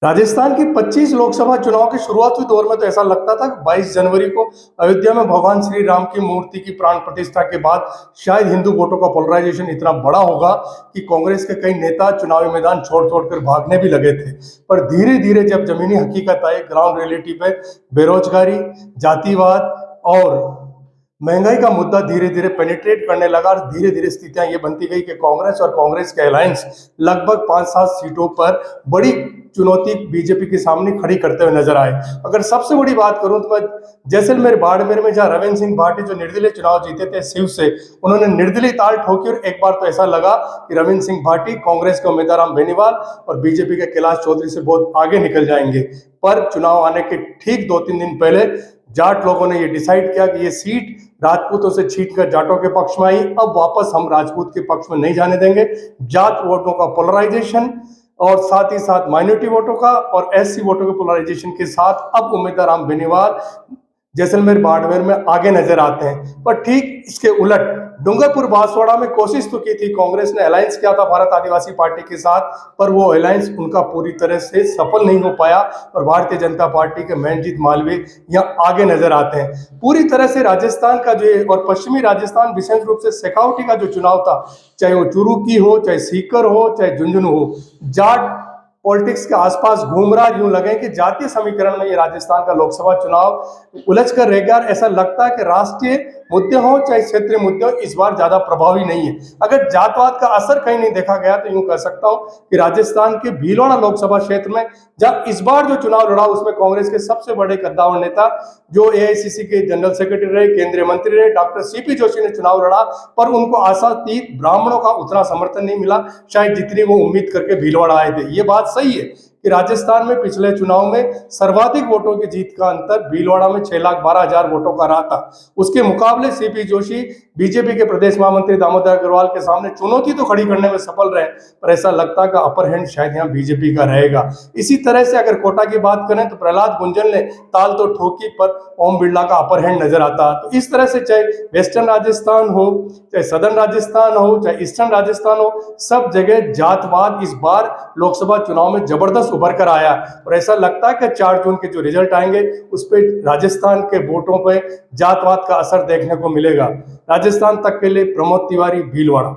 राजस्थान की 25 लोकसभा चुनाव के शुरुआती दौर में तो ऐसा लगता था कि 22 जनवरी को अयोध्या में भगवान श्री राम की मूर्ति की प्राण प्रतिष्ठा के बाद शायद हिंदू वोटों का पोलराइजेशन इतना बड़ा होगा कि कांग्रेस के कई नेता चुनावी मैदान छोड़-छोड़ कर भागने भी लगे थे। पर धीरे-धीरे जब जमीनी हकीकत आई, ग्राउंड रियलिटी पे बेरोजगारी, जातिवाद और महंगाई का मुद्दा धीरे-धीरे पेनिट्रेट करने लगा और धीरे-धीरे स्थितियां ये बनती गई कि कांग्रेस और कांग्रेस के अलायंस लगभग 5-7 सीटों पर बड़ी चुनौती बीजेपी के सामने खड़ी करते हुए नजर आए। अगर सबसे बड़ी बात करूं तो मैं जैसलमेर बाड़मेर में जहां रविंद्र सिंह भाटी जो निर्दलीय चुनाव जीते थे शिव से, उन्होंने निर्दलीय ताल ठोकी और एक बार तो ऐसा लगा कि रविंद्र सिंह भाटी कांग्रेस के उम्मीदवार राम बेनीवाल और बीजेपी के कैलाश चौधरी से बहुत आगे निकल जाएंगे। पर चुनाव आने के ठीक 2-3 दिन पहले जाट लोगों ने ये डिसाइड किया कि ये सीट राजपूतों से छीनकर जाटों के पक्ष में आई, अब वापस हम राजपूत के पक्ष में नहीं जाने देंगे। जाट वोटों का पोलराइजेशन और साथ ही साथ माइनॉरिटी वोटों का और एससी वोटों के पोलराइजेशन के साथ अब उम्मीदवार राम बेनीवाल जैसलमेर बाड़मेर में आगे नजर आते हैं। पर ठीक इसके उलट डूंगरपुर बांसवाड़ा में कोशिश तो की थी, कांग्रेस ने अलायंस किया था भारत आदिवासी पार्टी के साथ, पर वो अलायंस उनका पूरी तरह से सफल नहीं हो पाया और भारतीय जनता पार्टी के मनजीत मालवीय यहाँ आगे नजर आते हैं। पूरी तरह से राजस्थान का जो और पश्चिमी राजस्थान विशेष रूप से शेखावटी का जो चुनाव था, चाहे वो चूरू की हो, चाहे सीकर हो, चाहे झुंझुनू हो, जाट पॉलिटिक्स के आसपास घूम रहा। यूं लगे कि जातीय समीकरण में ये राजस्थान का लोकसभा चुनाव उलझ कर रह गया। ऐसा लगता है कि राष्ट्रीय मुद्दे हो चाहे क्षेत्रीय मुद्दे हो, इस बार ज्यादा प्रभावी नहीं है। अगर जातवाद का असर कहीं नहीं देखा गया तो यूं कह सकता हूं कि राजस्थान के भीलवाड़ा लोकसभा क्षेत्र में जब इस बार जो चुनाव लड़ा उसमें कांग्रेस के सबसे बड़े कद्दावर नेता जो एआईसीसी के जनरल सेक्रेटरी रहे, केंद्रीय मंत्री रहे, डॉक्टर सीपी जोशी ने चुनाव लड़ा, पर उनको आशातीत ब्राह्मणों का उतना समर्थन नहीं मिला शायद जितनी वो उम्मीद करके भीलवाड़ा आए थे। ये बात सही है कि राजस्थान में पिछले चुनाव में सर्वाधिक वोटों की जीत का अंतर भीलवाड़ा में 6,12,000 वोटों का रहा था। उसके मुकाबले सीपी जोशी बीजेपी के प्रदेश महामंत्री दामोदर अग्रवाल के सामने चुनौती तो खड़ी करने में सफल रहे, पर ऐसा लगता है कि अपर हैंड शायद यहाँ बीजेपी का रहेगा। इसी तरह से अगर कोटा की बात करें तो प्रहलाद गुंजन ने ताल तो ठोकी, पर ओम बिरला का अपर हैंड नजर आता। तो इस तरह से चाहे वेस्टर्न राजस्थान हो, चाहे सदर्न राजस्थान हो, चाहे ईस्टर्न राजस्थान हो, सब जगह जातवाद इस बार लोकसभा चुनाव में जबरदस्त उभर कर आया और ऐसा लगता है कि 4 जून के जो रिजल्ट आएंगे उस पर राजस्थान के वोटों पर जातवाद का असर देखने को मिलेगा। राजस्थान तक के लिए प्रमोद तिवारी, भीलवाड़ा।